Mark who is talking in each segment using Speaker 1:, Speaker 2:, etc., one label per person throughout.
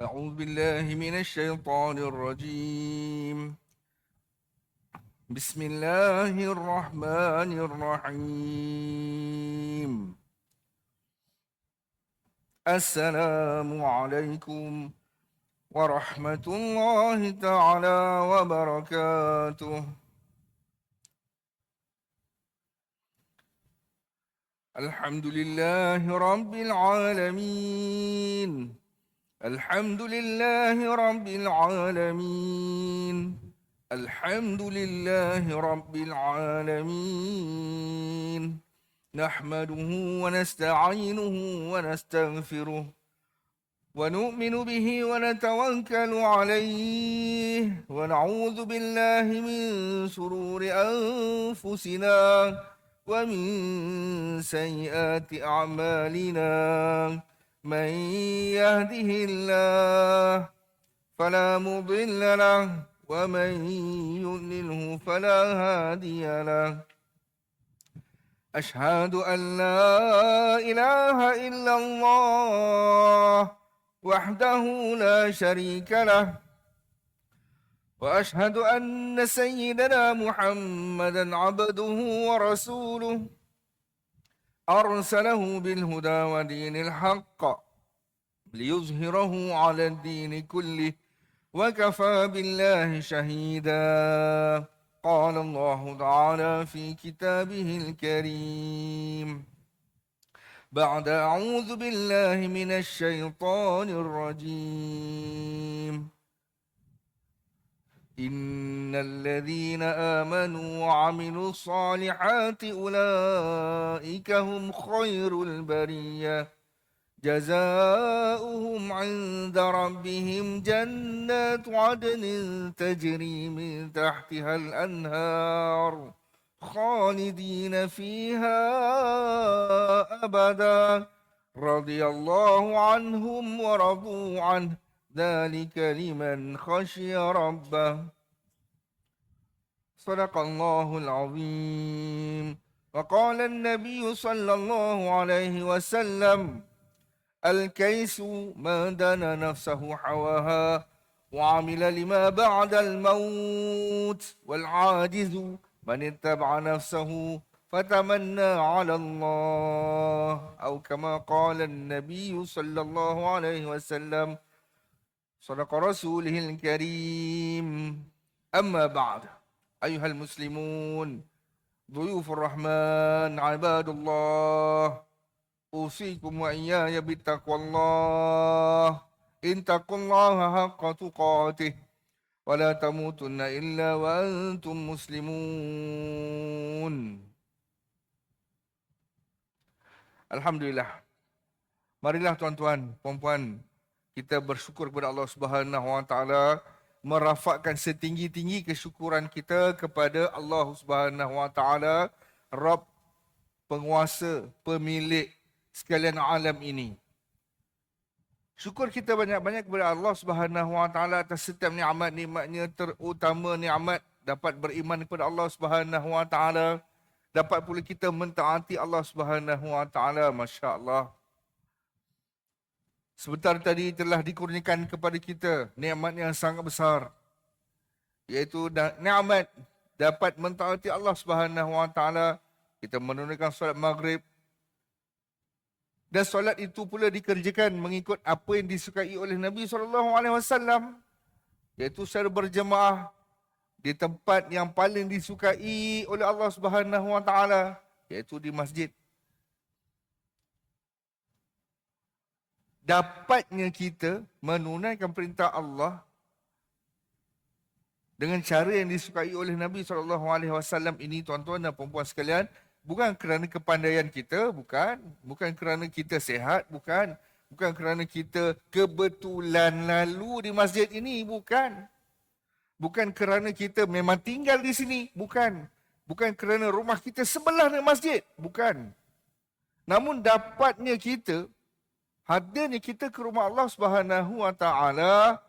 Speaker 1: أعوذ بالله من الشيطان الرجيم. بسم الله الرحمن الرحيم. السلام عليكم ورحمة الله تعالى وبركاته. الحمد لله رب العالمين. الحمد لله رب العالمين. الحمد لله رب العالمين. نحمده ونستعينه ونستغفره ونؤمن به ونتوكل عليه ونعوذ بالله من شرور أنفسنا ومن سيئات أعمالنا. من يهده الله فلا مضل له ومن يضلله فلا هادي له. أشهد أن لا إله إلا الله وحده لا شريك له، وأشهد أن سيدنا محمدا عبده ورسوله أرسله بالهدى ودين الحق ليظهره على الدين كله وكفى بالله شهيدا. قال الله تعالى في كتابه الكريم بعد أعوذ بالله من الشيطان الرجيم: إن الذين آمنوا وعملوا الصالحات أولئك هم خير البرية جزاؤهم عند ربهم جنات عدن تجري من تحتها الأنهار خالدين فيها أبدا رضي الله عنهم ورضوا عنه ذلك لمن خشي ربه. صدق الله العظيم. وقال النبي صلى الله عليه وسلم: الكيس ما دان نفسه حواها وعمل لما بعد الموت، والعاجز من اتبع نفسه فتمنى على الله، أو كما قال النبي صلى الله عليه وسلم. صدق رسوله الكريم. أما بعد، أيها المسلمون ضيوف الرحمن عباد الله، أوصيكم وإياي بتقوى الله. اتقوا الله حق تقاته ولا تموتن إلا وأنتم مسلمون. Alhamdulillah. Marilah tuan-tuan, puan-puan, kita bersyukur kepada Allah Subhanahu Wa Taala, merafakkan setinggi-tinggi kesyukuran kita kepada Allah Subhanahu Wa Taala, Rabb, penguasa, pemilik sekalian alam ini. Syukur kita banyak-banyak kepada Allah Subhanahu Wa Taala atas setiap nikmat-nikmatnya, terutama nikmat dapat beriman kepada Allah Subhanahu Wa Taala, dapat pula kita mentaati Allah Subhanahu Wa Taala. Masya-Allah. Sebentar tadi telah dikurniakan kepada kita nikmat yang sangat besar, iaitu nikmat dapat mentaati Allah Subhanahu Wa Taala. Kita menunaikan solat maghrib, dan solat itu pula dikerjakan mengikut apa yang disukai oleh Nabi SAW, iaitu secara berjemaah di tempat yang paling disukai oleh Allah Subhanahu Wa Taala, iaitu di masjid. Dapatnya kita menunaikan perintah Allah dengan cara yang disukai oleh Nabi SAW ini, tuan-tuan dan puan-puan sekalian, bukan kerana kepandaian kita, bukan kerana kita sihat, bukan kerana kita kebetulan lalu di masjid ini, bukan kerana kita memang tinggal di sini, bukan kerana rumah kita sebelah dengan masjid, bukan. Namun dapatnya kita, hadirnya kita ke rumah Allah Subhanahu Wa Taala,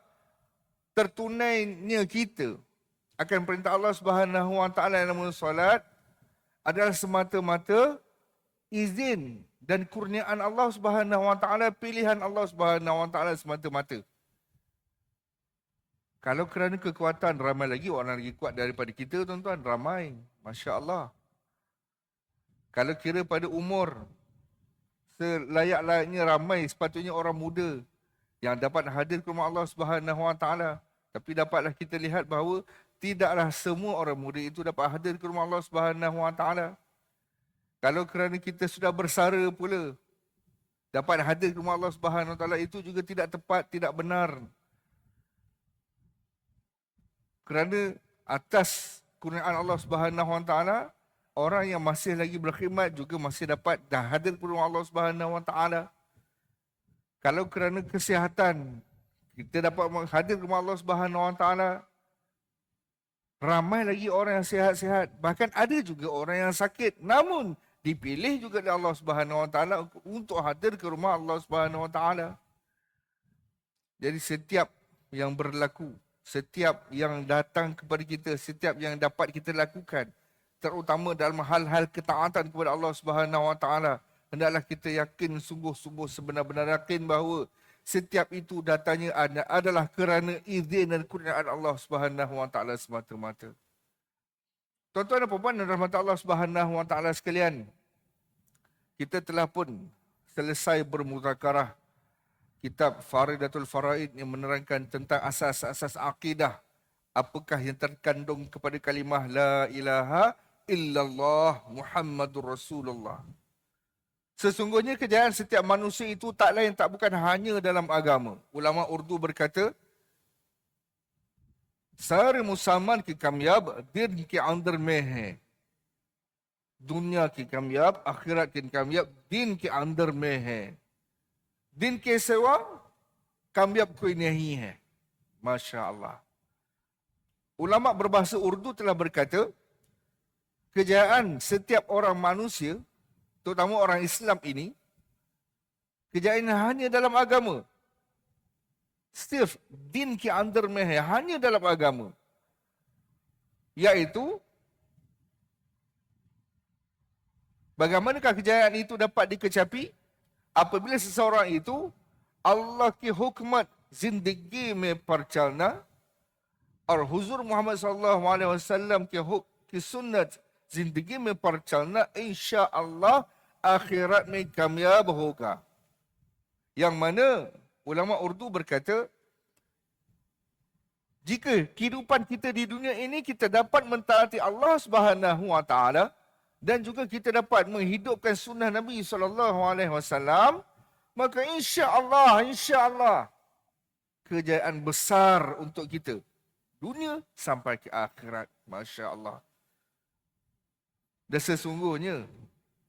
Speaker 1: tertunainya kita akan perintah Allah Subhanahu Wa Taala yang nama solat adalah semata-mata izin dan kurniaan Allah Subhanahu Wa Taala, pilihan Allah Subhanahu Wa Taala semata-mata. Kalau kerana kekuatan, ramai lagi orang lagi kuat daripada kita, tuan-tuan, ramai, masya-Allah. Kalau kira pada umur, selayak-layaknya ramai sepatutnya orang muda yang dapat hadir ke rumah Allah Subhanahu Wa Taala. Tapi dapatlah kita lihat bahawa tidaklah semua orang muda itu dapat hadir ke rumah Allah Subhanahu Wa Taala. Kalau kerana kita sudah bersara pula dapat hadir ke rumah Allah Subhanahu Wa Taala, itu juga tidak tepat, tidak benar. Kerana atas kurniaan Allah Subhanahu Wa Taala, orang yang masih lagi berkhidmat juga masih dapat dah hadir ke rumah Allah Subhanahu Wa Taala. Kalau kerana kesihatan, kita dapat hadir ke rumah Allah Subhanahu Wa Taala. Ramai lagi orang yang sihat-sihat. Bahkan ada juga orang yang sakit. Namun dipilih juga oleh Allah Subhanahu Wa Taala untuk hadir ke rumah Allah Subhanahu Wa Taala. Jadi setiap yang berlaku, setiap yang datang kepada kita, setiap yang dapat kita lakukan, terutama dalam hal-hal ketaatan kepada Allah Subhanahu Wa Taala, hendaklah kita yakin sungguh-sungguh sebenar-benar yakin bahawa setiap itu datangnya adalah kerana izin dan kurniaan Allah Subhanahu Wa Taala semata-mata. Tuan-tuan dan puan-puan dan rahmat Allah Subhanahu Wa Taala sekalian, kita telah pun selesai bermuzakarah kitab Faridatul Faraid yang menerangkan tentang asas-asas akidah. Apakah yang terkandung kepada kalimah La ilaha illallah Muhammadur Rasulullah. Sesungguhnya kejayaan setiap manusia itu tak lain tak bukan hanya dalam agama. Ulama Urdu berkata, Sare musaman ki kamyab, din ki andar mein hai. Dunia ki kamyab, akhirat ki kamyab, din ki andar mein hai. Din ke sewa, kamyab koi nahi hai. Masya Allah. Ulama berbahasa Urdu telah berkata, kejayaan setiap orang manusia, terutama orang Islam ini, kejayaan hanya dalam agama. Setiap din ki andar mein hai, hanya dalam agama. Iaitu, bagaimanakah kejayaan itu dapat dikecapi? Apabila seseorang itu, Allah ki hukmat zindagi mein parchalna, और हुजूर मोहम्मद सल्लल्लाहु अलैहि वसल्लम की सुन्नत जिंदगी में पर चलना इंशाअल्लाह akhirat में कामयाब होगा. Yang mana ulama Urdu berkata, jika kehidupan kita di dunia ini kita dapat mentaati Allah Subhanahu Wa Taala dan juga kita dapat menghidupkan sunnah Nabi sallallahu alaihi wasallam, maka insya-Allah kejayaan besar untuk kita. Dunia sampai ke akhirat. Masya Allah. Dan sesungguhnya,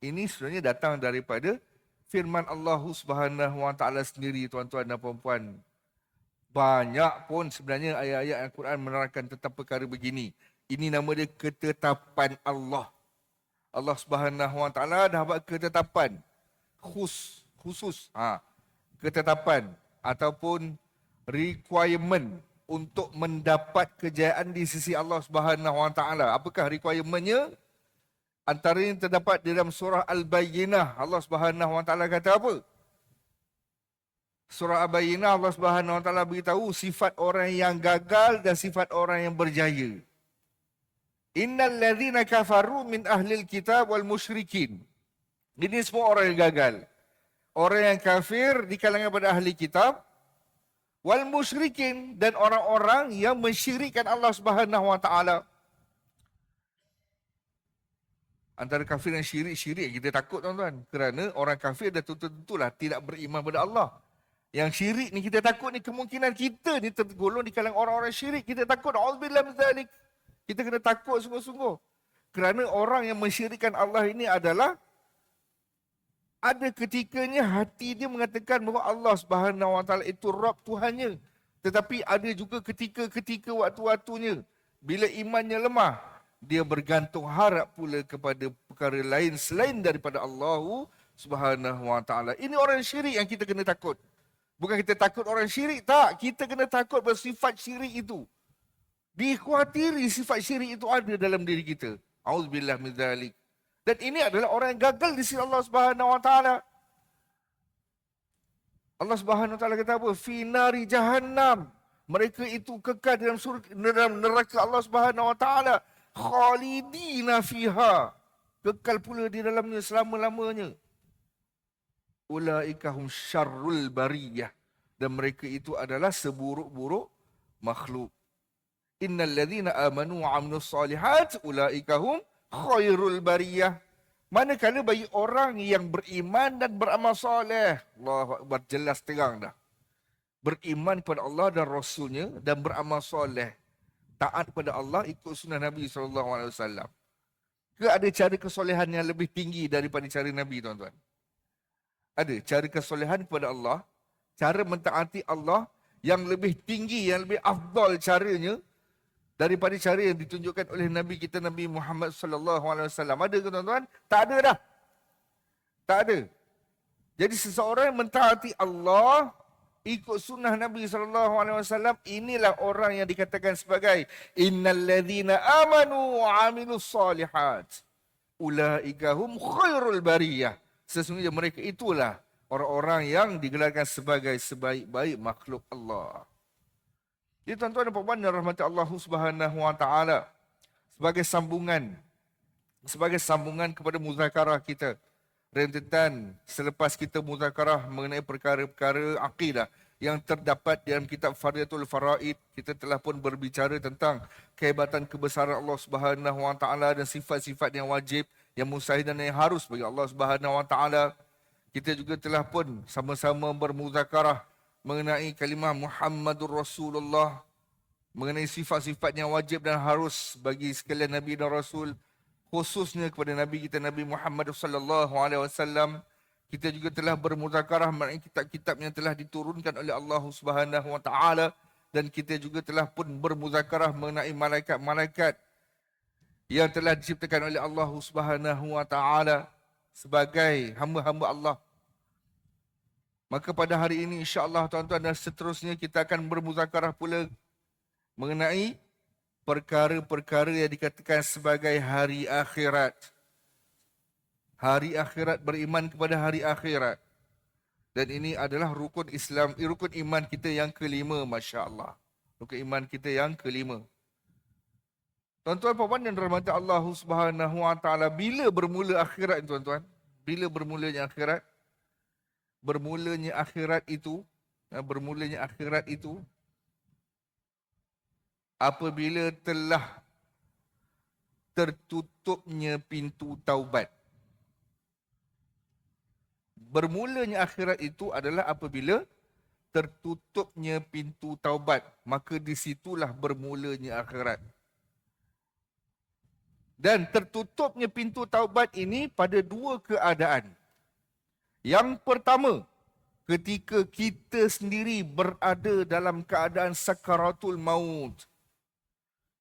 Speaker 1: ini sebenarnya datang daripada firman Allah Subhanahu Wa Taala sendiri, tuan-tuan dan puan-puan. Banyak pun sebenarnya ayat-ayat Al-Quran menerangkan tentang perkara begini. Ini nama dia ketetapan Allah. Allah Subhanahu Wa Taala dah buat ketetapan. Khusus. Ketetapan ataupun requirement untuk mendapat kejayaan di sisi Allah Subhanahu Wa Taala. Apakah requirementnya? Antara yang terdapat dalam surah Al-Bayyinah. Allah Subhanahu Wa Taala kata apa? Surah Al-Bayyinah Allah Subhanahu Wa Taala beritahu sifat orang yang gagal dan sifat orang yang berjaya. Innal ladzina kafaru min ahlil kitab wal musyrikin. Ini semua orang yang gagal. Orang yang kafir di kalangan pada ahli kitab, wal musyrikin, dan orang-orang yang mensyirikkan Allah Subhanahu Wa Taala. Antara kafir dan syirik kita takut, tuan-tuan. Kerana orang kafir dah tentulah tidak beriman kepada Allah. Yang syirik ni kita takut ni kemungkinan kita ni tergolong di kalangan orang-orang syirik. Kita takut. Auzubillah min zalik. Kita kena takut sungguh-sungguh. Kerana orang yang mensyirikkan Allah ini adalah ada ketikanya hati dia mengatakan bahawa Allah Subhanahu Wa Taala itu Rabb Tuhannya. Tetapi ada juga ketika-ketika waktu-waktunya bila imannya lemah, dia bergantung harap pula kepada perkara lain selain daripada Allah Subhanahu Wa Taala. Ini orang syirik yang kita kena takut. Bukan kita takut orang syirik, tak. Kita kena takut bersifat syirik itu. Dikhawatiri sifat syirik itu ada dalam diri kita. Auzubillah min zalik. Dan ini adalah orang yang gagal di sisi Allah Subhanahu Wa Taala. Allah Subhanahu Wa Taala kata apa? Fi nari jahannam. Mereka itu kekal dalam surga, dalam neraka Allah Subhanahu Wa Taala. Khalidina fiha. Kekal pula di dalamnya selama-lamanya. Ulaika hum syarrul bariyah. Dan mereka itu adalah seburuk-buruk makhluk. Innal ladzina amanu wa 'amilus solihat ulaika hum khairul bariyah. Manakala bagi orang yang beriman dan beramal soleh, Allahu Akbar, jelas terang dah. Beriman kepada Allah dan Rasulnya dan beramal soleh. Taat kepada Allah, ikut sunnah Nabi SAW. Ke ada cara kesolehan yang lebih tinggi daripada cara Nabi, tuan-tuan? Ada cara kesolehan kepada Allah, cara mentaati Allah yang lebih tinggi, yang lebih afdal caranya daripada cara yang ditunjukkan oleh Nabi kita, Nabi Muhammad sallallahu alaihi wasallam. Ada ke tuan-tuan? Tak ada dah. Tak ada. Jadi seseorang yang mentaati Allah, ikut sunnah Nabi sallallahu alaihi wasallam, inilah orang yang dikatakan sebagai innal ladzina amanu wa 'amilus solihat ulaika hum khairul bariyah. Sesungguhnya mereka itulah orang-orang yang digelarkan sebagai sebaik-baik makhluk Allah. Jadi tuan-tuan dan puan-puan yang rahmati Allah Subhanahu Wa Taala, sebagai sambungan kepada muzakarah kita, rentetan selepas kita muzakarah mengenai perkara-perkara akidah yang terdapat dalam kitab Fardhatul Faraid, kita telah pun berbicara tentang kehebatan kebesaran Allah Subhanahu Wa Taala dan sifat-sifat yang wajib, yang mustahil dan yang harus bagi Allah Subhanahu Wa Taala. Kita juga telah pun sama-sama bermuzakarah mengenai kalimah Muhammadur Rasulullah, mengenai sifat-sifat yang wajib dan harus bagi sekalian Nabi dan Rasul, khususnya kepada Nabi kita Nabi Muhammad sallallahu alaihi wasallam. Kita juga telah bermuzakarah mengenai kitab-kitab yang telah diturunkan oleh Allah Subhanahu Wa Taala, dan kita juga telah pun bermuzakarah mengenai malaikat-malaikat yang telah diciptakan oleh Allah Subhanahu Wa Taala sebagai hamba-hamba Allah. Maka pada hari ini insya-Allah tuan-tuan dan seterusnya kita akan bermuzakarah pula mengenai perkara-perkara yang dikatakan sebagai hari akhirat. Hari akhirat, beriman kepada hari akhirat. Dan ini adalah rukun Islam, rukun iman kita yang kelima, masya-Allah. Rukun iman kita yang kelima. Tuan-tuan puan-puan yang dirahmati Allah Subhanahu Wa Taala, bila bermula akhirat tuan-tuan? Bila bermulanya akhirat? Bermulanya akhirat itu apabila telah tertutupnya pintu taubat. Bermulanya akhirat itu adalah apabila tertutupnya pintu taubat, maka disitulah bermulanya akhirat. Dan tertutupnya pintu taubat ini pada dua keadaan. Yang pertama, ketika kita sendiri berada dalam keadaan sakaratul maut.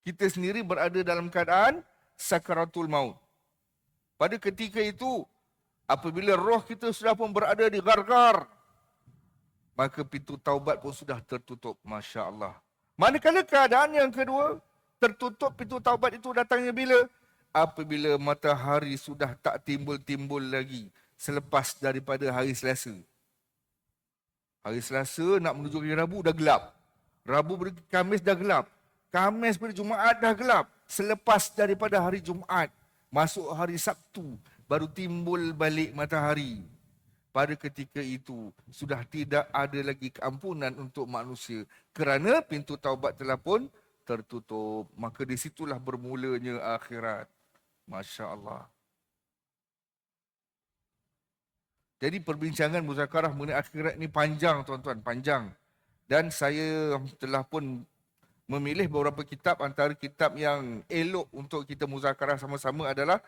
Speaker 1: Kita sendiri berada dalam keadaan sakaratul maut. Pada ketika itu, apabila roh kita sudah pun berada di gargar, maka pintu taubat pun sudah tertutup. Masya Allah. Manakala keadaan yang kedua, tertutup pintu taubat itu datangnya bila? Apabila matahari sudah tak timbul-timbul lagi selepas daripada hari Selasa. Hari Selasa nak menuju hari Rabu dah gelap. Rabu pergi Khamis dah gelap. Khamis pergi Jumaat dah gelap. Selepas daripada hari Jumaat, masuk hari Sabtu, baru timbul balik matahari. Pada ketika itu, sudah tidak ada lagi keampunan untuk manusia. Kerana pintu taubat telah pun tertutup. Maka disitulah bermulanya akhirat. Masya Allah. Jadi perbincangan muzakarah mengenai akhirat ni panjang tuan-tuan, panjang. Dan saya telah pun memilih beberapa kitab. Antara kitab yang elok untuk kita muzakarah sama-sama adalah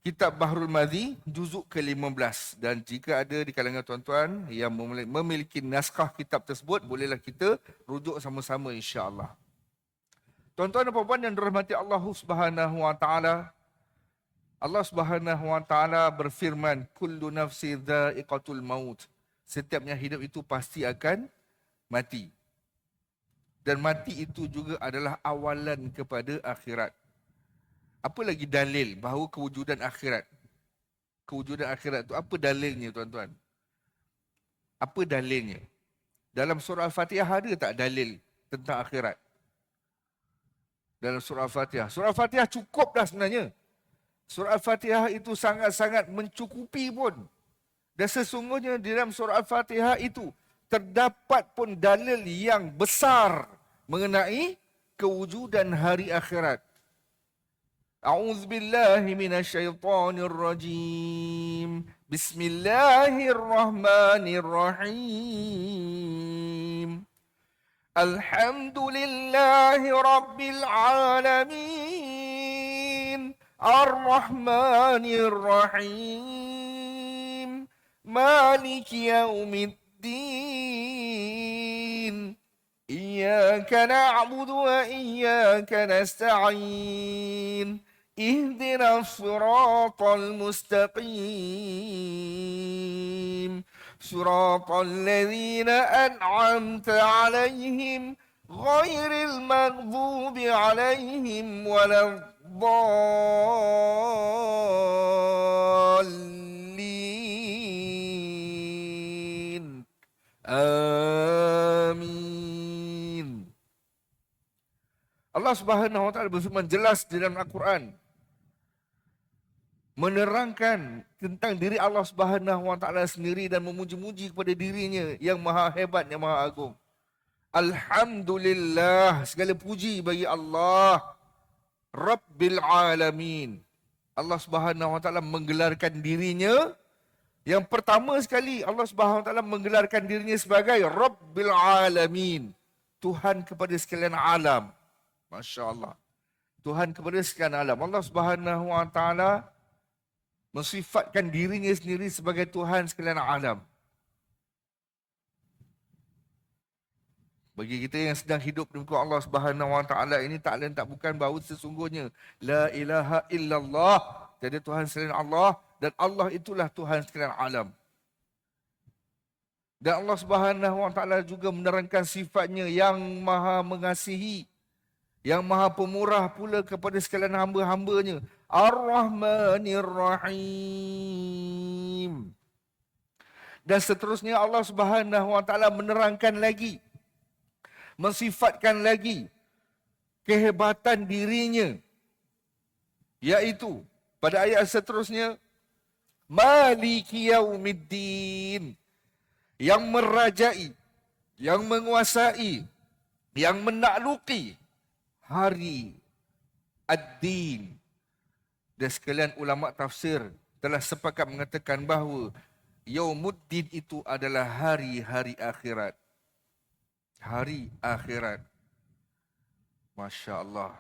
Speaker 1: kitab Bahrul Madhi, juzuk ke-15. Dan jika ada di kalangan tuan-tuan yang memiliki naskah kitab tersebut, bolehlah kita rujuk sama-sama insya-Allah. Tuan-tuan dan puan-puan yang dirahmati Allah Subhanahu wa taala, Allah Subhanahu wa taala berfirman, kullu nafsi dha'iqatul maut. Setiap yang hidup itu pasti akan mati. Dan mati itu juga adalah awalan kepada akhirat. Apa lagi dalil bahawa kewujudan akhirat? Kewujudan akhirat itu apa dalilnya tuan-tuan? Apa dalilnya? Dalam surah Al-Fatihah ada tak dalil tentang akhirat? Dalam surah Al-Fatihah. Surah Al-Fatihah cukup dah sebenarnya. Surah Al-Fatihah itu sangat-sangat mencukupi pun. Dan sesungguhnya di dalam surah Al-Fatihah itu terdapat pun dalil yang besar mengenai kewujudan hari akhirat. A'udzubillahi minasyaitonirrajim. Bismillahirrahmanirrahim. Alhamdulillahi rabbil alamin. Ar-Rahmanir Rahim. Maliki yaumiddin. Iyyaka na'budu wa iyyaka nasta'in. Ihdinas siratal mustaqim. Siratal ladzina an'amta 'alaihim ghairil maghdubi 'alaihim waladdallin. Amin. Allah Subhanahu wa taala berfirman jelas di dalam Al-Quran menerangkan tentang diri Allah Subhanahu wa taala sendiri dan memuji-muji kepada dirinya yang maha hebat, yang maha agung. Alhamdulillah, segala puji bagi Allah Rabbil Alamin. Allah Subhanahu wa taala menggelarkan dirinya. Yang pertama sekali Allah Subhanahu wa taala menggelarkan dirinya sebagai Rabbil Alamin, Tuhan kepada sekalian alam. Masya-Allah. Tuhan kepada sekalian alam. Allah Subhanahu wa taala mensifatkan dirinya sendiri sebagai Tuhan sekalian alam. Bagi kita yang sedang hidup di muka Allah Subhanahu wa taala ini, tak lain tak bukan bahawa sesungguhnya la ilaha illallah, tiada Tuhan selain Allah, dan Allah itulah Tuhan sekalian alam. Dan Allah Subhanahu wa taala juga menerangkan sifatnya yang maha mengasihi, yang maha pemurah pula kepada sekalian hamba-hambanya. Ar-Rahmanir Rahim. Dan seterusnya Allah Subhanahu wa taala menerangkan lagi, mensifatkan lagi kehebatan dirinya, yaitu pada ayat seterusnya Maliki Yaumiddin, yang merajai, yang menguasai, yang menakluki hari ad-din. Dan sekalian ulama tafsir telah sepakat mengatakan bahawa Yaumuddin itu adalah hari-hari akhirat. Hari akhirat. Masya Allah.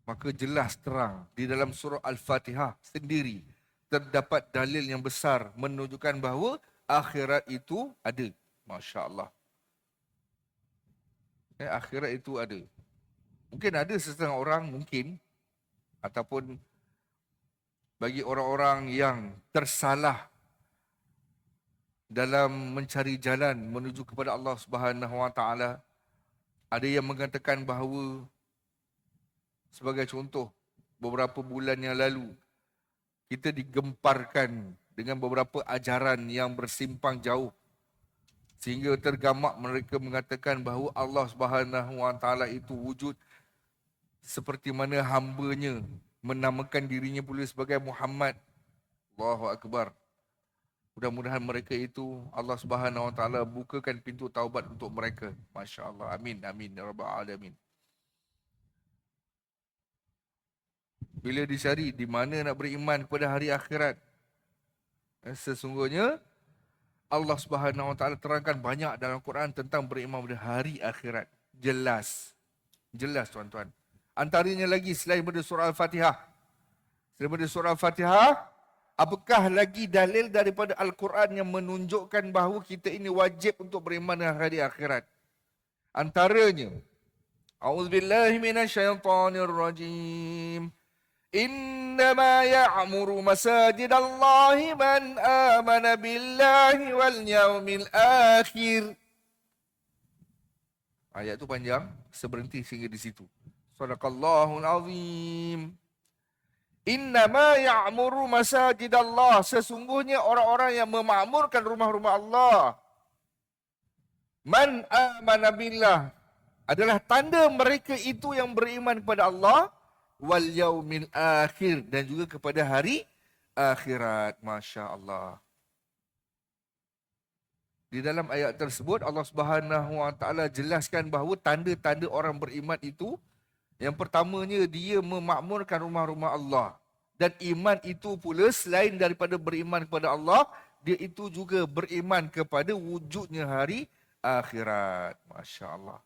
Speaker 1: Maka jelas terang di dalam surah Al-Fatihah sendiri terdapat dalil yang besar menunjukkan bahawa akhirat itu ada. Masya Allah. Akhirat itu ada. Mungkin ada sesetengah orang, mungkin, ataupun bagi orang-orang yang tersalah dalam mencari jalan menuju kepada Allah Subhanahu wa taala, ada yang mengatakan bahawa, sebagai contoh, beberapa bulan yang lalu kita digemparkan dengan beberapa ajaran yang bersimpang jauh, sehingga tergamak mereka mengatakan bahawa Allah Subhanahu wa taala itu wujud seperti mana hamba-Nya menamakan dirinya pula sebagai Muhammad. Allahu Akbar. Mudah-mudahan mereka itu Allah Subhanahu wa taala bukakan pintu taubat untuk mereka. Masya-Allah. Amin amin ya rabbal alamin. Bila dicari di mana nak beriman kepada hari akhirat, Sesungguhnya Allah Subhanahu Wa Taala terangkan banyak dalam Quran tentang beriman pada hari akhirat. Jelas. Jelas tuan-tuan. Antaranya lagi selain daripada surah Al-Fatihah. Selain daripada surah Al-Fatihah, apakah lagi dalil daripada Al-Quran yang menunjukkan bahawa kita ini wajib untuk beriman dengan hari akhirat? Antaranya, A'udzubillahi minasyaitonirrajim. Innama ya'muru masajidallahi man amana billahi wal yaumil akhir. Ayat tu panjang, seberhenti sehingga di situ. Sadaqallahul azim. Innama ya'muru masajidallah. Sesungguhnya orang-orang yang memakmurkan rumah-rumah Allah. Man amana billah. Adalah tanda mereka itu yang beriman kepada Allah. Wal yaumil akhir. Dan juga kepada hari akhirat. Masya Allah. Di dalam ayat tersebut Allah Subhanahu Wa Taala jelaskan bahawa tanda-tanda orang beriman itu, yang pertamanya dia memakmurkan rumah-rumah Allah. Dan iman itu pula selain daripada beriman kepada Allah, dia itu juga beriman kepada wujudnya hari akhirat. Masya Allah.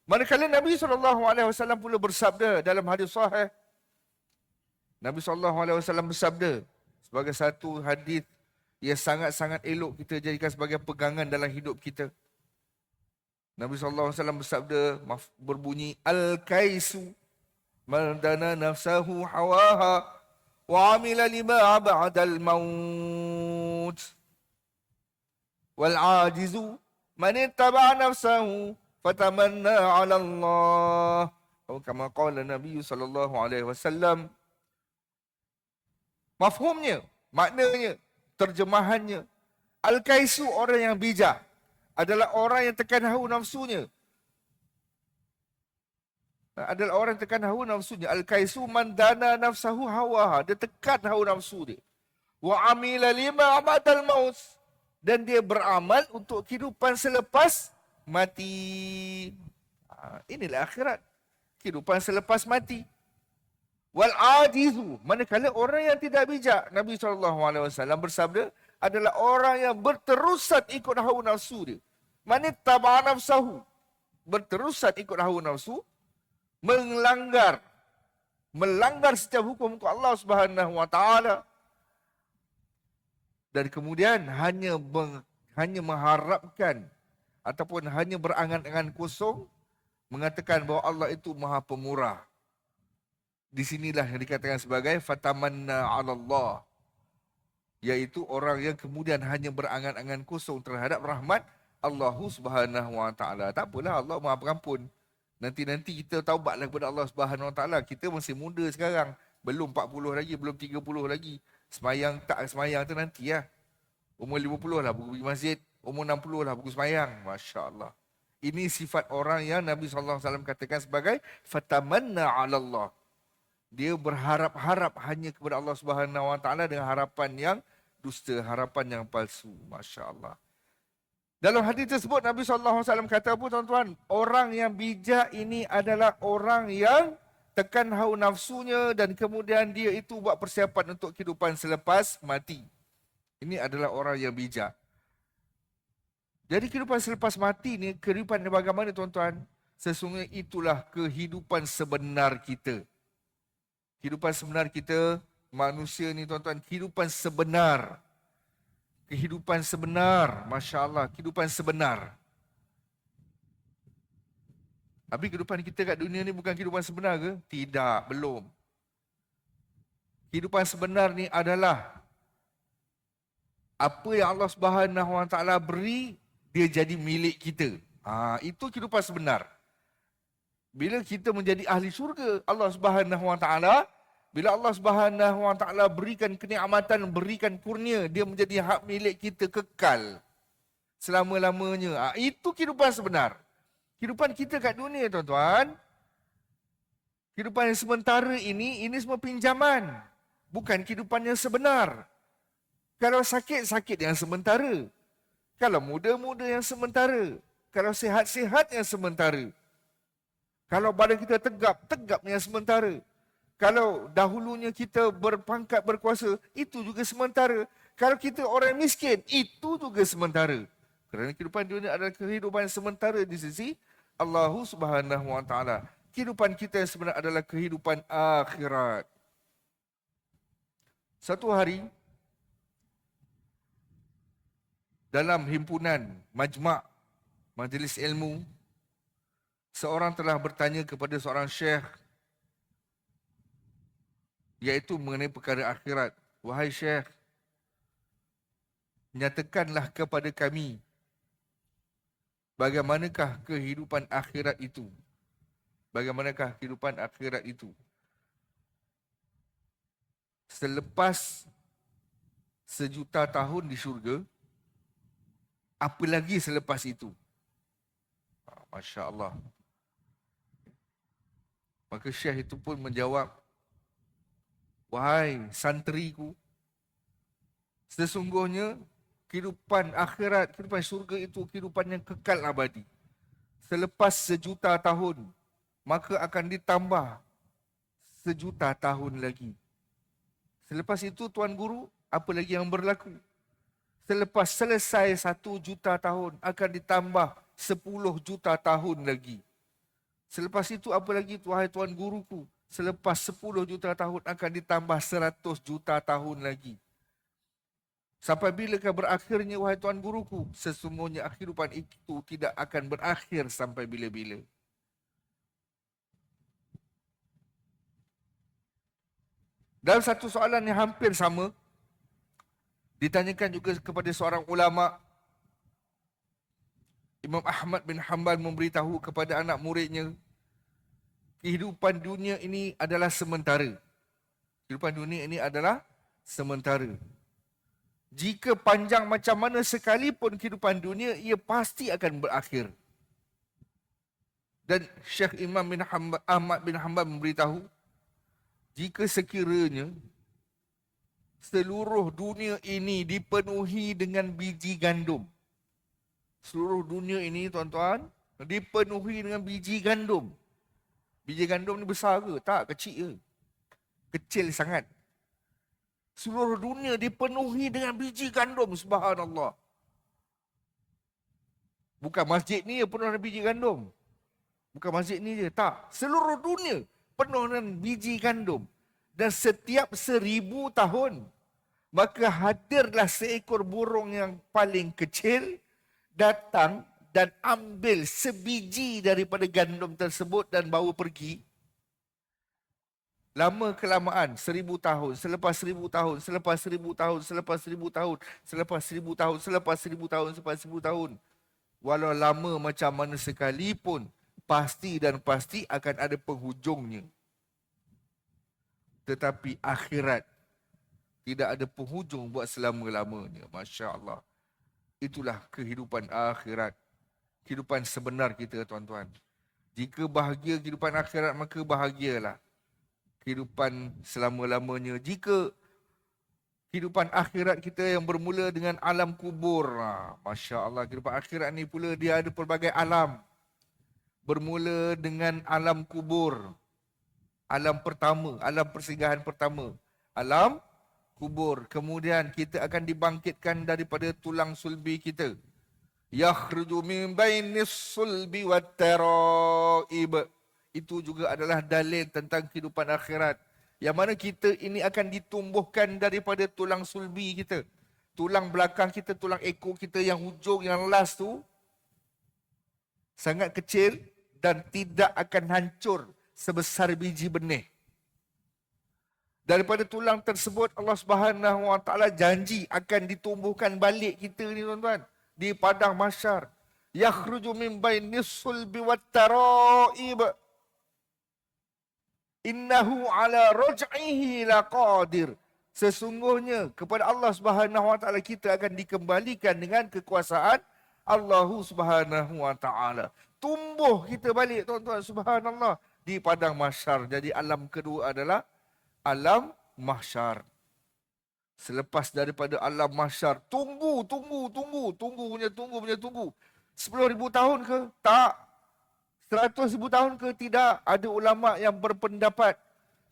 Speaker 1: Manakala Nabi SAW pula bersabda dalam hadis sahih. Nabi SAW bersabda sebagai satu hadis yang sangat-sangat elok kita jadikan sebagai pegangan dalam hidup kita. Nabi SAW bersabda berbunyi, Al-Kaisu man dana nafsahu hawaha wa amila lima ba'dal maut. Wal ajizu man ittaba'a nafsahu fatamanna 'ala Allah. Atau kama qala Nabi SAW. Mafhumnya, maknanya, terjemahannya, Al-Kaisu orang yang bijak adalah orang yang tekan hawa nafsunya. Adalah orang yang tekan hawa nafsunya. Al-Kaisu man dana nafsahu hawaha. Dia tekan hawa nafsu dia. Wa amila lima ba'dal maut. Dan dia beramal untuk kehidupan selepas mati. Inilah akhirat. Kehidupan selepas mati. Wal ajizu, manakala orang yang tidak bijak, Nabi SAW bersabda, adalah orang yang berterusan ikut hawa nafsu dia. Manittaba'a nafsahu, berterusan ikut hawa nafsu, melanggar setiap hukum Allah Subhanahu Wa Taala. Dan kemudian hanya mengharapkan ataupun hanya berangan-angan kosong mengatakan bahawa Allah itu Maha Pemurah. Di sinilah yang dikatakan sebagai fatamanna 'ala Allah, iaitu orang yang kemudian hanya berangan-angan kosong terhadap rahmat Allah Subhanahu Wa Taala. Tak apalah, Allah Maha Pengampun. Nanti kita taubatlah kepada Allah Subhanahu Wa Taala. Kita masih muda sekarang, belum 40 lagi, belum 30 lagi. Semayang tak semayang tu nantilah. Umur 50 lah pergi masjid, umur 60 lah pergi semayang. Masya Allah. Ini sifat orang yang Nabi SAW katakan sebagai fatamanna 'ala Allah. Dia berharap-harap hanya kepada Allah Subhanahu Wa Taala dengan harapan yang dusta, harapan yang palsu. Masya Allah. Dalam hadis tersebut Nabi SAW kata apa tuan-tuan? Orang yang bijak ini adalah orang yang tekan hawa nafsunya dan kemudian dia itu buat persiapan untuk kehidupan selepas mati. Ini adalah orang yang bijak. Jadi kehidupan selepas mati ni, kehidupan yang bagaimana tuan-tuan? Sesungguhnya itulah kehidupan sebenar kita. Kehidupan sebenar kita, manusia ni tuan-tuan, kehidupan sebenar. Kehidupan sebenar, Masya Allah, kehidupan sebenar. Tapi kehidupan kita kat dunia ni bukan kehidupan sebenar ke? Tidak, belum. Kehidupan sebenar ni adalah apa yang Allah Subhanahu Wa Taala beri, dia jadi milik kita. Itu kehidupan sebenar. Bila kita menjadi ahli syurga Allah Subhanahu Wa Taala, bila Allah Subhanahu Wa Taala berikan kenikmatan, berikan kurnia, dia menjadi hak milik kita kekal selama-lamanya. Itu kehidupan sebenar. Kehidupan kita kat dunia tuan-tuan, kehidupan yang sementara ini semua pinjaman. Bukan kehidupan yang sebenar. Kalau sakit, sakit yang sementara. Kalau muda-muda yang sementara. Kalau sihat-sihat yang sementara. Kalau badan kita tegap, tegap yang sementara. Kalau dahulunya kita berpangkat berkuasa, itu juga sementara. Kalau kita orang miskin, itu juga sementara. Kerana kehidupan dunia adalah kehidupan sementara di sisi Allah Subhanahu Wa Taala. Kehidupan kita sebenarnya adalah kehidupan akhirat. Satu hari, dalam himpunan majma' majlis ilmu, seorang telah bertanya kepada seorang syekh, iaitu mengenai perkara akhirat. Wahai syekh, nyatakanlah kepada kami, bagaimanakah kehidupan akhirat itu? Bagaimanakah kehidupan akhirat itu? Selepas 1,000,000 tahun di syurga, apa lagi selepas itu? Masya Allah. Maka syekh itu pun menjawab, wahai santriku, sesungguhnya kehidupan akhirat, kehidupan syurga itu kehidupan yang kekal abadi. Selepas 1,000,000 tahun, maka akan ditambah 1,000,000 tahun lagi. Selepas itu Tuan Guru, apa lagi yang berlaku? Selepas selesai 1,000,000 tahun, akan ditambah 10,000,000 tahun lagi. Selepas itu apa lagi, wahai Tuan Guruku? Selepas 10,000,000 tahun, akan ditambah 100,000,000 tahun lagi. Sampai bilakah berakhirnya, wahai Tuan Guruku? Sesungguhnya kehidupan itu tidak akan berakhir sampai bila-bila. Dalam satu soalan yang hampir sama, ditanyakan juga kepada seorang ulama, Imam Ahmad bin Hanbal memberitahu kepada anak muridnya, kehidupan dunia ini adalah sementara. Kehidupan dunia ini adalah sementara. Jika panjang macam mana sekalipun kehidupan dunia, ia pasti akan berakhir. Dan Syekh Imam bin Ahmad bin Hanbal memberitahu, jika sekiranya seluruh dunia ini dipenuhi dengan biji gandum, seluruh dunia ini tuan-tuan dipenuhi dengan biji gandum. Biji gandum ni besar ke? Tak, kecil ke? Kecil sangat. Seluruh dunia dipenuhi dengan biji gandum, subhanallah. Bukan masjid ni yang penuh dengan biji gandum. Bukan masjid ni je, tak. Seluruh dunia penuh dengan biji gandum. Dan setiap 1,000 tahun, maka hadirlah seekor burung yang paling kecil, datang dan ambil sebiji daripada gandum tersebut dan bawa pergi. Lama kelamaan, 1,000 tahun, selepas 1,000 tahun, selepas 1,000 tahun, selepas 1,000 tahun, selepas 1,000 tahun, selepas 1,000 tahun, selepas 1,000 tahun. Walau lama macam mana sekalipun, pasti dan pasti akan ada penghujungnya. Tetapi akhirat tidak ada penghujung buat selama-lamanya. Masya Allah. Itulah kehidupan akhirat. Kehidupan sebenar kita, tuan-tuan. Jika bahagia kehidupan akhirat, maka bahagialah kehidupan selama-lamanya. Jika kehidupan akhirat kita yang bermula dengan alam kubur, Masya Allah, kehidupan akhirat ni pula dia ada pelbagai alam. Bermula dengan alam kubur. Alam pertama, alam persinggahan pertama. Alam kubur. Kemudian kita akan dibangkitkan daripada tulang sulbi kita. Yakhruju min bainis sulbi wat taraib. Itu juga adalah dalil tentang kehidupan akhirat. Yang mana kita ini akan ditumbuhkan daripada tulang sulbi kita. Tulang belakang kita, tulang ekor kita yang hujung, yang last tu sangat kecil dan tidak akan hancur sebesar biji benih. Daripada tulang tersebut Allah Subhanahu Wa Taala janji akan ditumbuhkan balik kita ni, tuan-tuan, di padang mahsyar. Yakhruju min bainis sulbi wat taraib. Innahu ala raj'ihi laqadir. Sesungguhnya kepada Allah Subhanahu Wa Taala kita akan dikembalikan dengan kekuasaan Allah Subhanahu Wa Taala. Tumbuh kita balik, tuan-tuan, subhanallah, di padang mahsyar. Jadi alam kedua adalah alam mahsyar. Selepas daripada alam mahsyar, tunggu. 10,000 tahun ke? Tak. 100,000 tahun ke? Tidak. Ada ulama yang berpendapat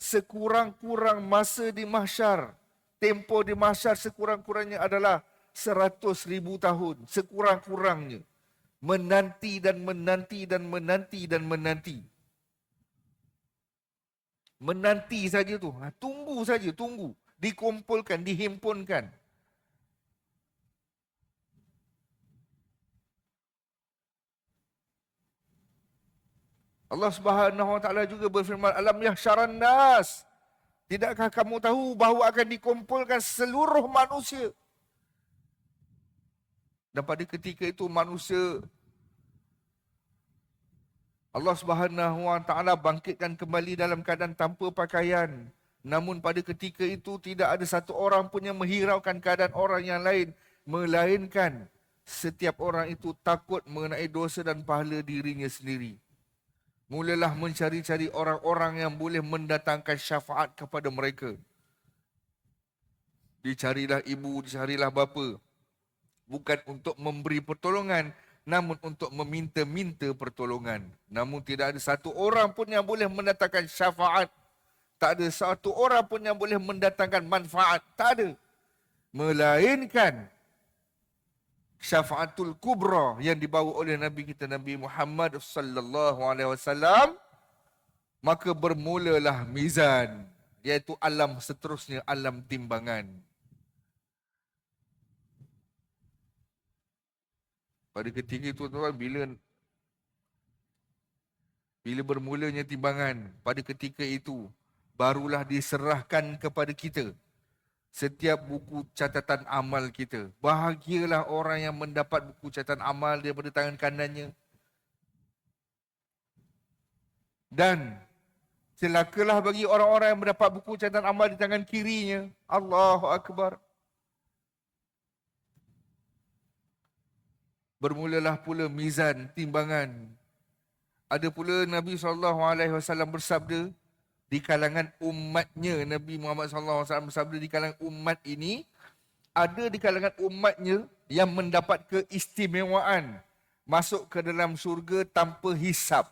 Speaker 1: sekurang-kurang masa di mahsyar, tempoh di mahsyar sekurang-kurangnya adalah 100,000 tahun, sekurang-kurangnya. Menanti dan menanti dan menanti dan menanti. Menanti saja tu. Tunggu saja, tunggu. Dikumpulkan, dihimpunkan. Allah Subhanahu Wa Taala juga berfirman, alam yahsyaran nas. Tidakkah kamu tahu bahawa akan dikumpulkan seluruh manusia? Dan pada ketika itu manusia, Allah Subhanahu Wa Taala bangkitkan kembali dalam keadaan tanpa pakaian. Namun pada ketika itu tidak ada satu orang pun yang menghiraukan keadaan orang yang lain, melainkan setiap orang itu takut mengenai dosa dan pahala dirinya sendiri. Mulalah mencari-cari orang-orang yang boleh mendatangkan syafaat kepada mereka. Dicarilah ibu, dicarilah bapa. Bukan untuk memberi pertolongan, namun untuk meminta-minta pertolongan. Namun tidak ada satu orang pun yang boleh mendatangkan syafaat. Tak ada satu orang pun yang boleh mendatangkan manfaat. Tak ada. Melainkan syafaatul kubra yang dibawa oleh Nabi kita Nabi Muhammad sallallahu alaihi wasallam, maka bermulalah mizan, iaitu alam seterusnya, alam timbangan. Pada ketika itu tuan, bila bermulanya timbangan, pada ketika itu barulah diserahkan kepada kita setiap buku catatan amal kita. Bahagialah orang yang mendapat buku catatan amal daripada tangan kanannya. Dan celakalah bagi orang-orang yang mendapat buku catatan amal di tangan kirinya. Allahu Akbar. Bermulalah pula mizan, timbangan. Ada pula Nabi SAW bersabda, di kalangan umatnya, Nabi Muhammad SAW bersabda, di kalangan umat ini, ada di kalangan umatnya yang mendapat keistimewaan masuk ke dalam syurga tanpa hisab.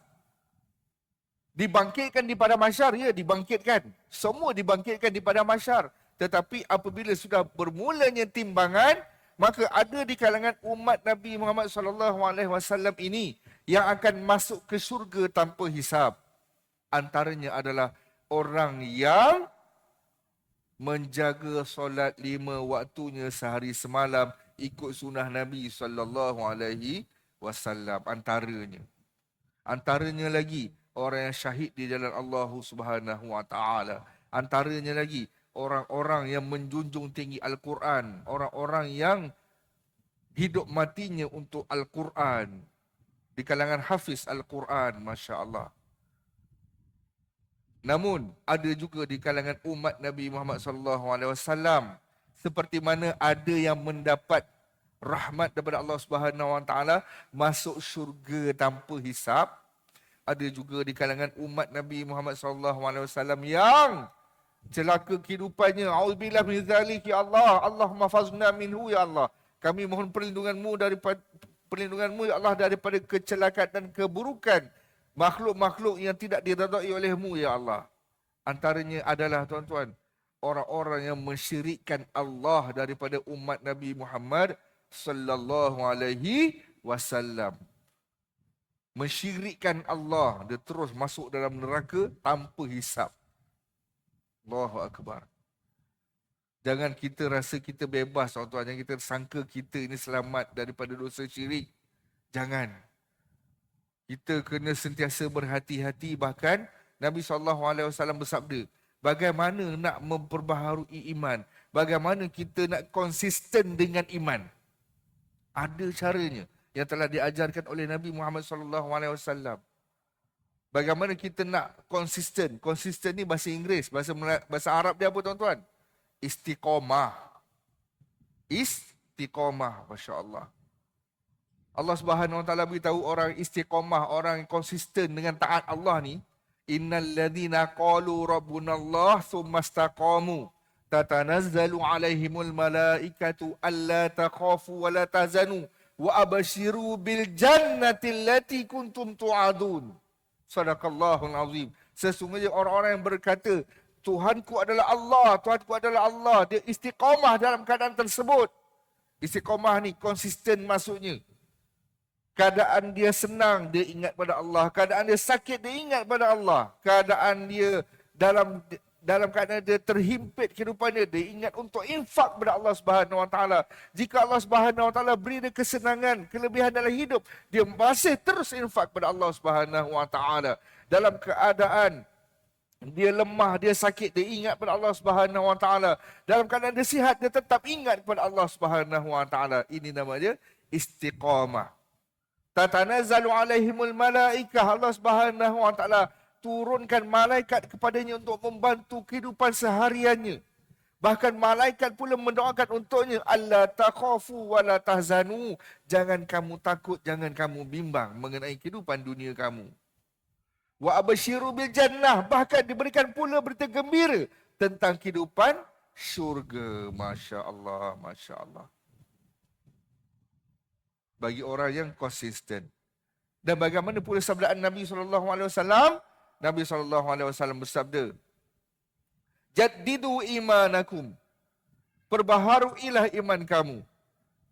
Speaker 1: Dibangkitkan di padang mahsyar, ya, dibangkitkan. Semua dibangkitkan di padang mahsyar. Tetapi apabila sudah bermulanya timbangan, maka ada di kalangan umat Nabi Muhammad SAW ini yang akan masuk ke syurga tanpa hisab. Antaranya adalah orang yang menjaga solat 5 waktunya sehari semalam ikut sunnah Nabi SAW. Antaranya lagi orang yang syahid di jalan Allah Subhanahu Wa Taala. Antaranya lagi orang-orang yang menjunjung tinggi Al-Quran, orang-orang yang hidup matinya untuk Al-Quran, di kalangan hafiz Al-Quran, masya-Allah. Namun ada juga di kalangan umat Nabi Muhammad SAW, seperti mana ada yang mendapat rahmat daripada Allah Subhanahu Wa Taala masuk syurga tanpa hisab. Ada juga di kalangan umat Nabi Muhammad SAW yang celaka kehidupannya. Auzubillah min zalik ya Allah. Allahumma fazna minhu ya Allah. Kami mohon perlindunganmu ya Allah daripada kecelakaan dan keburukan makhluk-makhluk yang tidak diredai olehmu ya Allah. Antaranya adalah tuan-tuan, orang-orang yang mensyirikkan Allah daripada umat Nabi Muhammad sallallahu alaihi wasallam. Mensyirikkan Allah, dia terus masuk dalam neraka tanpa hisab. Allahu Akbar. Jangan kita rasa kita bebas, tuan-tuan. Jangan kita sangka kita ini selamat daripada dosa syirik. Jangan. Kita kena sentiasa berhati-hati. Bahkan Nabi SAW bersabda, bagaimana nak memperbaharui iman? Bagaimana kita nak konsisten dengan iman? Ada caranya yang telah diajarkan oleh Nabi Muhammad SAW. Bagaimana kita nak konsisten? Konsisten ni bahasa Inggeris, bahasa Arab dia apa tuan-tuan? Istiqamah. Istiqamah, masya-Allah. Allah Subhanahu Wa Taala beritahu orang istiqamah, orang yang konsisten dengan taat Allah ni, innal ladzina qalu rabbunallah tsumma istaqamu tatanazzalu alaihimul malaikatu alla takhafu wa la tahzanu wa abshiru bil jannati allati kuntum tu'adun. Sadaqallahul azim. Sesungguhnya orang-orang yang berkata, Tuhanku adalah Allah, Tuhanku adalah Allah. Dia istiqamah dalam keadaan tersebut. Istiqamah ni konsisten maksudnya. Keadaan dia senang, dia ingat pada Allah. Keadaan dia sakit, dia ingat pada Allah. Keadaan dia dalam keadaan dia terhimpit kehidupan dia ingat untuk infak kepada Allah Subhanahu Wa Taala. Jika Allah Subhanahu Wa Taala beri dia kesenangan, kelebihan dalam hidup, dia masih terus infak kepada Allah Subhanahu Wa Taala. Dalam keadaan dia lemah, dia sakit, dia ingat pada Allah Subhanahu Wa Taala. Dalam keadaan dia sihat, dia tetap ingat kepada Allah Subhanahu Wa Taala. Ini namanya istiqamah. Tatanazzalu alaihimul malaikah. Allah Subhanahu Wa Taala turunkan malaikat kepadanya untuk membantu kehidupan sehariannya. Bahkan malaikat pula mendoakan untuknya, alla takhafu wa la tahzanu. Jangan kamu takut, jangan kamu bimbang mengenai kehidupan dunia kamu. Wa absyiru bil jannah, bahkan diberikan pula berita gembira tentang kehidupan syurga. Masya-Allah, masya-Allah. Bagi orang yang konsisten. Dan bagaimana pula sabdaan Nabi sallallahu alaihi wasallam? Nabi sallallahu alaihi wasallam bersabda, "Jaddidu imanakum." Perbaharuilah iman kamu.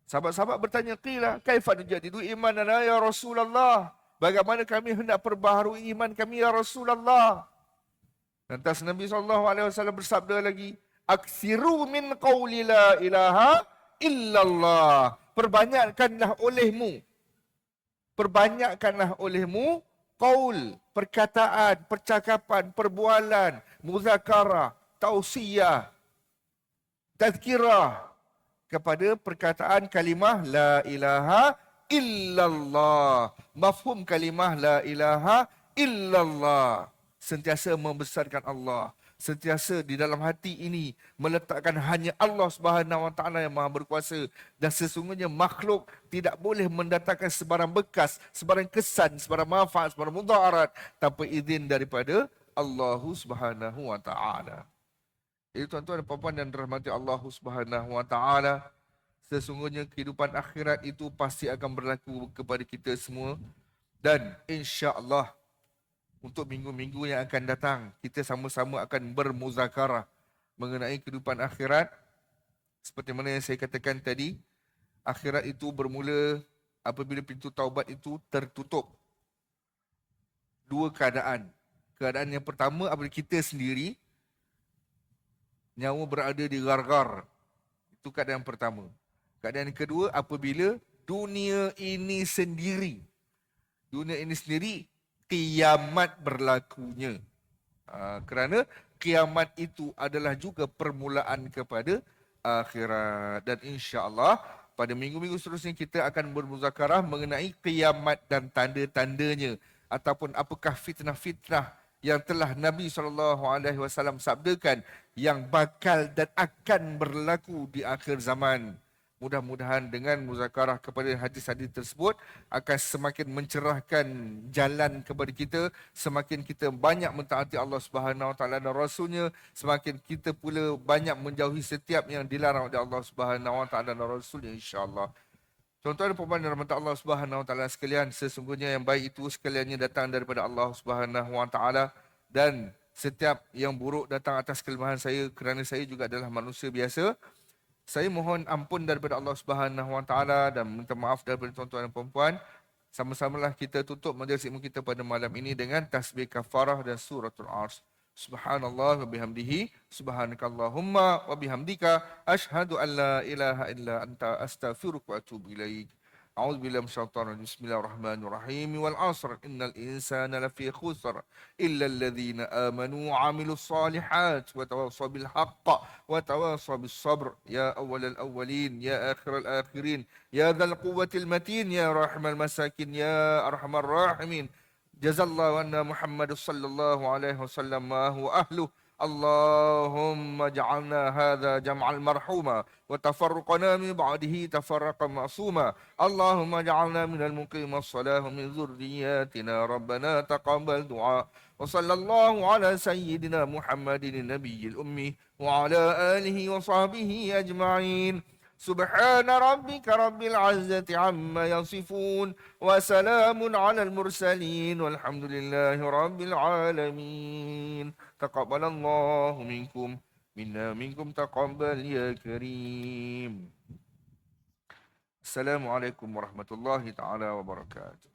Speaker 1: Sahabat-sahabat bertanya, "Qila, kaifa nujaddidu imanana ya Rasulullah?" Bagaimana kami hendak perbaharui iman kami ya Rasulullah? Lantas Nabi SAW bersabda lagi, "Aksiru min qawli la ilaha illallah." Perbanyakkanlah olehmu qaul, perkataan, percakapan, perbualan, muzakarah, tausiyah, tazkirah kepada perkataan kalimah la ilaha illallah. Mafhum kalimah la ilaha illallah. Sentiasa membesarkan Allah. Sentiasa di dalam hati ini meletakkan hanya Allah Subhanahu Wa Taala yang Maha Berkuasa. Dan sesungguhnya makhluk tidak boleh mendatangkan sebarang bekas, sebarang kesan, sebarang manfaat, sebarang mudarat tanpa izin daripada Allah Subhanahu Wa Taala. Jadi tuan-tuan dan puan-puan yang dirahmati Allah Subhanahu Wa Taala, sesungguhnya kehidupan akhirat itu pasti akan berlaku kepada kita semua. Dan insya-Allah untuk minggu-minggu yang akan datang, kita sama-sama akan bermuzakarah mengenai kehidupan akhirat. Seperti mana yang saya katakan tadi, akhirat itu bermula apabila pintu taubat itu tertutup. Dua keadaan. Keadaan yang pertama apabila kita sendiri, nyawa berada di gargar. Itu keadaan yang pertama. Keadaan yang kedua apabila dunia ini sendiri kiamat berlakunya. Kerana kiamat itu adalah juga permulaan kepada akhirat. Dan insya-Allah pada minggu-minggu seterusnya kita akan bermuzakarah mengenai kiamat dan tanda-tandanya, ataupun apakah fitnah-fitnah yang telah Nabi SAW sabdakan yang bakal dan akan berlaku di akhir zaman. Mudah-mudahan dengan muzakarah kepada hadis-hadis tersebut akan semakin mencerahkan jalan kepada kita, semakin kita banyak mentaati Allah Subhanahu Wa Taala dan Rasulnya, semakin kita pula banyak menjauhi setiap yang dilarang oleh Allah Subhanahu Wa Taala dan Rasulnya, insya-Allah. Tuan-tuan dan puan-puan yang dirahmati Allah Subhanahu Wa Taala sekalian, sesungguhnya yang baik itu sekaliannya datang daripada Allah Subhanahu Wa Taala, dan setiap yang buruk datang atas kelemahan saya, kerana saya juga adalah manusia biasa. Saya mohon ampun daripada Allah Subhanahu Wa Taala dan minta maaf daripada tuan-tuan dan puan-puan. Sama-samalah kita tutup majlis ilmu kita pada malam ini dengan tasbih kafarah dan suratul Ars. Subhanallah wa bihamdihi, subhanakallahumma wa bihamdika, asyhadu an la ilaha illa anta, astaghfiruka wa atubu ilaik. A'udzu billahi minasyaitonir rajim. Bismillahirrahmanirrahim. Wal 'asr innal insana lafi khusr illa alladhina amanu wa 'amilus solihat wa tawassaw bil haqq wa tawassaw bis sabr. Ya awwalal awwalin, ya akhiral akhirin, ya dzal quwwatil matin, ya rahmal masakin, ya arhamar rahimin. Jazallahu anna Muhammad sallallahu alaihi wasallam ma huwa ahluh. اللهم اجعلنا هذا جمعا مرحوما وتفرقنا من بعده تفرقا معصوما. اللهم اجعلنا من المقيم الصلاة من ذرياتنا. ربنا تقبل دعاء. وصلى الله على سيدنا محمد النبي الأمي وعلى آله وصحبه أجمعين. سبحان ربك رب العزة عما يصفون وسلام على المرسلين والحمد لله رب العالمين تقبل الله منكم منا منكم تقبل يا كريم. السلام عليكم ورحمة الله تعالى وبركاته.